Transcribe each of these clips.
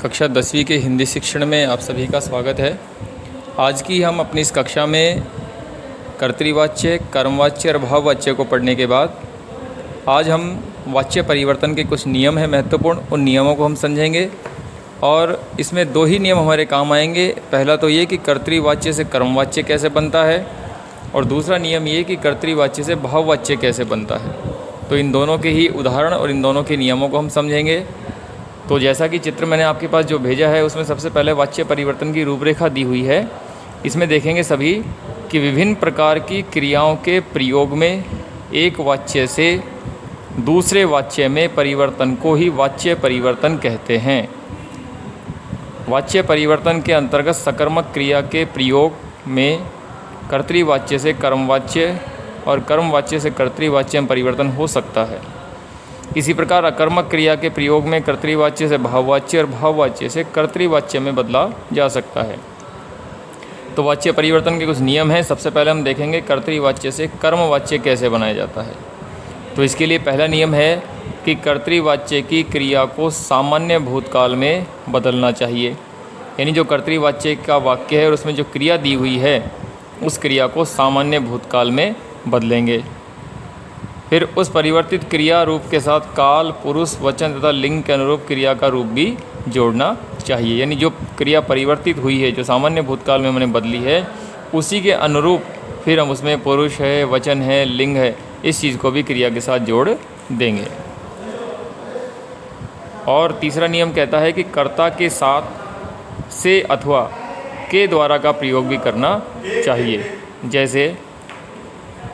कक्षा 10वीं के हिंदी शिक्षण में आप सभी का स्वागत है। आज की हम अपनी इस कक्षा में कर्तृवाच्य, कर्मवाच्य और भाववाच्य को पढ़ने के बाद आज हम वाच्य परिवर्तन के कुछ नियम हैं महत्वपूर्ण, उन नियमों को हम समझेंगे और इसमें दो ही नियम हमारे काम आएंगे। पहला तो ये कि कर्तृवाच्य से कर्मवाच्य कैसे बनता है और दूसरा नियम ये कि कर्तृवाच्य से भाववाच्य कैसे बनता है। तो इन दोनों के ही उदाहरण और इन दोनों के नियमों को हम समझेंगे। तो जैसा कि चित्र मैंने आपके पास जो भेजा है उसमें सबसे पहले वाच्य परिवर्तन की रूपरेखा दी हुई है। इसमें देखेंगे सभी कि विभिन्न प्रकार की क्रियाओं के प्रयोग में एक वाच्य से दूसरे वाच्य में परिवर्तन को ही वाच्य परिवर्तन कहते हैं। वाच्य परिवर्तन के अंतर्गत सकर्मक क्रिया के प्रयोग में कर्तृवाच्य से कर्मवाच्य और कर्मवाच्य से कर्तृवाच्य में परिवर्तन हो सकता है। इसी प्रकार अकर्मक क्रिया के प्रयोग में कर्तृवाच्य से भाववाच्य और भाववाच्य से कर्तृवाच्य में बदला जा सकता है। तो वाच्य परिवर्तन के कुछ नियम हैं। सबसे पहले हम देखेंगे कर्तृवाच्य से कर्मवाच्य कैसे बनाया जाता है। तो इसके लिए पहला नियम है कि कर्तृवाच्य की क्रिया को सामान्य भूतकाल में बदलना चाहिए। यानी जो कर्तृवाच्य का वाक्य है और उसमें जो क्रिया दी हुई है उस क्रिया को सामान्य भूतकाल में बदलेंगे। फिर उस परिवर्तित क्रिया रूप के साथ काल, पुरुष, वचन तथा लिंग के अनुरूप क्रिया का रूप भी जोड़ना चाहिए। यानी जो क्रिया परिवर्तित हुई है, जो सामान्य भूतकाल में हमने बदली है, उसी के अनुरूप फिर हम उसमें पुरुष है, वचन है, लिंग है, इस चीज़ को भी क्रिया के साथ जोड़ देंगे। और तीसरा नियम कहता है कि कर्ता के साथ से अथवा के द्वारा का प्रयोग भी करना चाहिए। जैसे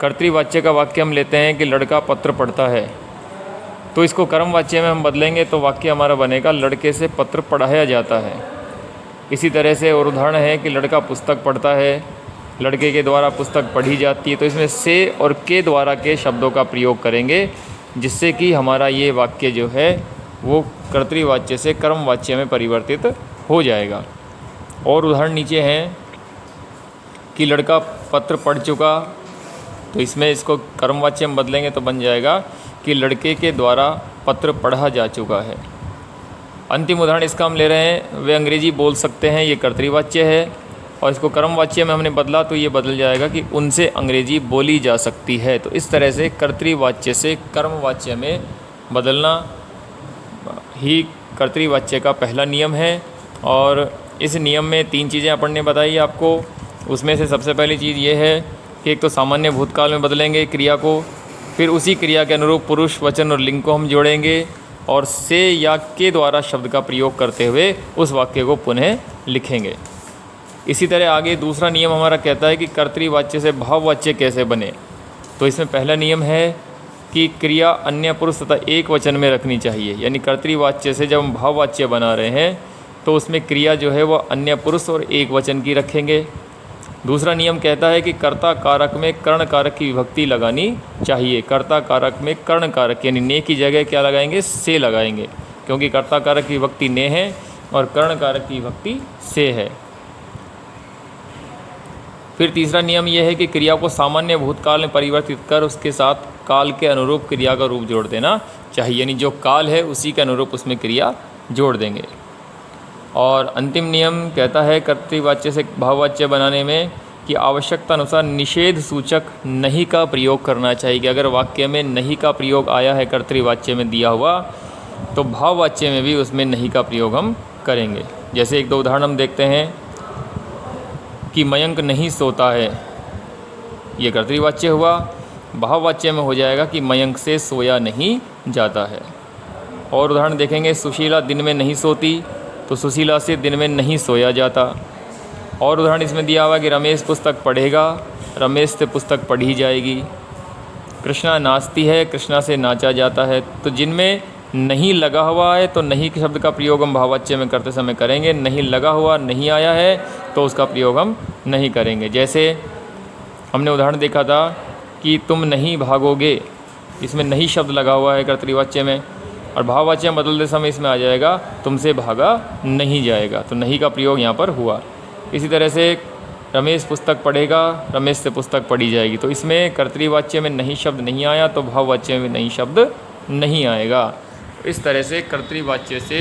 कर्तृवाच्य का वाक्य हम लेते हैं कि लड़का पत्र पढ़ता है, तो इसको कर्मवाच्य में हम बदलेंगे तो वाक्य हमारा बनेगा लड़के से पत्र पढ़ाया जाता है। इसी तरह से और उदाहरण है कि लड़का पुस्तक पढ़ता है, लड़के के द्वारा पुस्तक पढ़ी जाती है। तो इसमें से और के द्वारा के शब्दों का प्रयोग करेंगे जिससे कि हमारा ये वाक्य जो है वो कर्तृवाच्य से कर्मवाच्य में परिवर्तित हो जाएगा। और उदाहरण नीचे हैं कि लड़का पत्र पढ़ चुका, तो इसमें इसको कर्मवाच्य में बदलेंगे तो बन जाएगा कि लड़के के द्वारा पत्र पढ़ा जा चुका है। अंतिम उदाहरण इसका हम ले रहे हैं, वे अंग्रेजी बोल सकते हैं, ये कर्तृवाच्य है और इसको कर्मवाच्य में हमने बदला तो ये बदल जाएगा कि उनसे अंग्रेजी बोली जा सकती है। तो इस तरह से कर्तृवाच्य से कर्मवाच्य में बदलना ही कर्तृवाच्य का पहला नियम है। और इस नियम में तीन चीज़ें अपन ने बताई आपको। उसमें से सबसे पहली चीज़ ये है कि एक तो सामान्य भूतकाल में बदलेंगे क्रिया को, फिर उसी क्रिया के अनुरूप पुरुष, वचन और लिंग को हम जोड़ेंगे और से या के द्वारा शब्द का प्रयोग करते हुए उस वाक्य को पुनः लिखेंगे। इसी तरह आगे दूसरा नियम हमारा कहता है कि कर्तृवाच्य से भाववाच्य कैसे बने। तो इसमें पहला नियम है कि क्रिया अन्य पुरुष तथा एक वचन में रखनी चाहिए। यानी कर्तृवाच्य से जब हम भाववाच्य बना रहे हैं तो उसमें क्रिया जो है वह अन्य पुरुष और एक वचन की रखेंगे। दूसरा नियम कहता है कि कर्ता कारक में कर्ण कारक की विभक्ति लगानी चाहिए। कर्ता कारक में कर्ण कारक यानी ने की जगह क्या लगाएंगे, से लगाएंगे, क्योंकि कर्ता कारक की विभक्ति ने है और कर्ण कारक की विभक्ति से है। फिर तीसरा नियम यह है कि क्रिया को सामान्य भूतकाल में परिवर्तित कर उसके साथ काल के अनुरूप क्रिया का रूप जोड़ देना चाहिए। यानी जो काल है उसी के अनुरूप उसमें क्रिया जोड़ देंगे। और अंतिम नियम कहता है कर्तृवाच्य से भाववाच्य बनाने में कि आवश्यकता अनुसार निषेध सूचक नहीं का प्रयोग करना चाहिए। कि अगर वाक्य में नहीं का प्रयोग आया है कर्तृवाच्य में दिया हुआ तो भाववाच्य में भी उसमें नहीं का प्रयोग हम करेंगे। जैसे एक दो उदाहरण हम देखते हैं कि मयंक नहीं सोता है, ये कर्तृवाच्य हुआ। भाववाच्य में हो जाएगा कि मयंक से सोया नहीं जाता है। और उदाहरण देखेंगे, सुशीला दिन में नहीं सोती, तो सुशीला से दिन में नहीं सोया जाता। और उदाहरण इसमें दिया हुआ कि रमेश पुस्तक पढ़ेगा, रमेश से पुस्तक पढ़ी जाएगी। कृष्णा नाचती है, कृष्णा से नाचा जाता है। तो जिनमें नहीं लगा हुआ है तो नहीं के शब्द का प्रयोग हम भाववाच्य में करते समय करेंगे, नहीं लगा हुआ नहीं आया है तो उसका प्रयोग हम नहीं करेंगे। जैसे हमने उदाहरण देखा था कि तुम नहीं भागोगे, इसमें नहीं शब्द लगा हुआ है कर्तृवाच्य में और भाववाच्य बदलते समय इसमें आ जाएगा तुमसे भागा नहीं जाएगा। तो नहीं का प्रयोग यहाँ पर हुआ। इसी तरह से रमेश पुस्तक पढ़ेगा, रमेश से पुस्तक पढ़ी जाएगी। तो इसमें कर्तृवाच्य में नहीं शब्द नहीं आया तो भाववाच्य में नहीं शब्द नहीं आएगा। इस तरह से कर्तृवाच्य से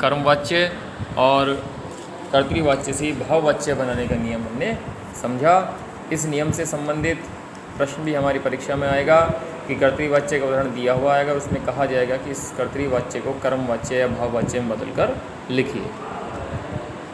कर्मवाच्य और कर्तृवाच्य से भाववाच्य बनाने का नियम हमने समझा। इस नियम से संबंधित प्रश्न भी हमारी परीक्षा में आएगा कि कर्तृवाच्य का उदाहरण दिया हुआ आएगा, उसमें कहा जाएगा कि इस कर्तृवाच्य को कर्मवाच्य या भाववाच्य में बदल कर लिखिए।